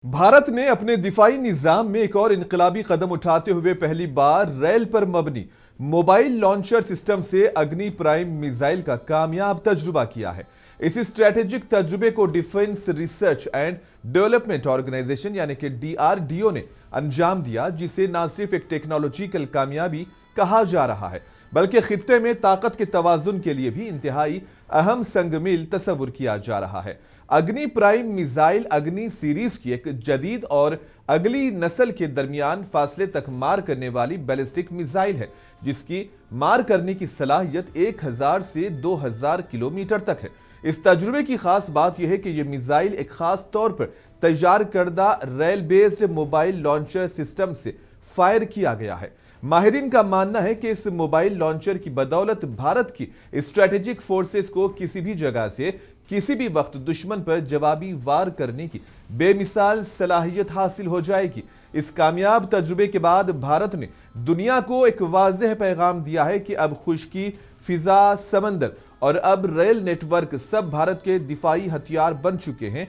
भारत ने अपने दिफाई निजाम में एक और इनकलाबी कदम उठाते हुए पहली बार रेल पर मबनी मोबाइल लॉन्चर सिस्टम से अग्नि प्राइम मिसाइल का कामयाब तजुर्बा किया है। इस स्ट्रेटेजिक तजुर्बे को defence research and development organisation यानी कि DRDO ने अंजाम दिया, जिसे न सिर्फ एक टेक्नोलॉजिकल कामयाबी कहा जा रहा है बल्कि खित्ते में ताकत के तवाजुन के लिए भी इंतहाई अहम संगमील तस्वुर किया जा रहा है। अग्नि प्राइम मिसाइल अग्नि सीरीज की एक जदीद और अगली नस्ल के दरमियान फासले तक मार करने वाली बैलिस्टिक मिसाइल है, जिसकी मार करने की सलाहियत 1000 से 2000 किलोमीटर तक है। इस तजुर्बे की खास बात यह है कि यह मिसाइल एक खास तौर पर तैयार करदा rail based mobile launcher system से फायर किया गया है। माहिरीन का मानना है कि इस मोबाइल लॉन्चर की बदौलत भारत की स्ट्रेटेजिक फोर्सेस को किसी भी जगह से किसी भी वक्त दुश्मन पर जवाबी वार करने की बेमिसाल सलाहियत हासिल हो जाएगी। इस कामयाब तजुर्बे के बाद भारत ने दुनिया को एक वाज़ेह पैगाम दिया है कि अब खुश्की, फिजा, समंदर और अब रेल नेटवर्क सब भारत के दिफाई हथियार बन चुके हैं।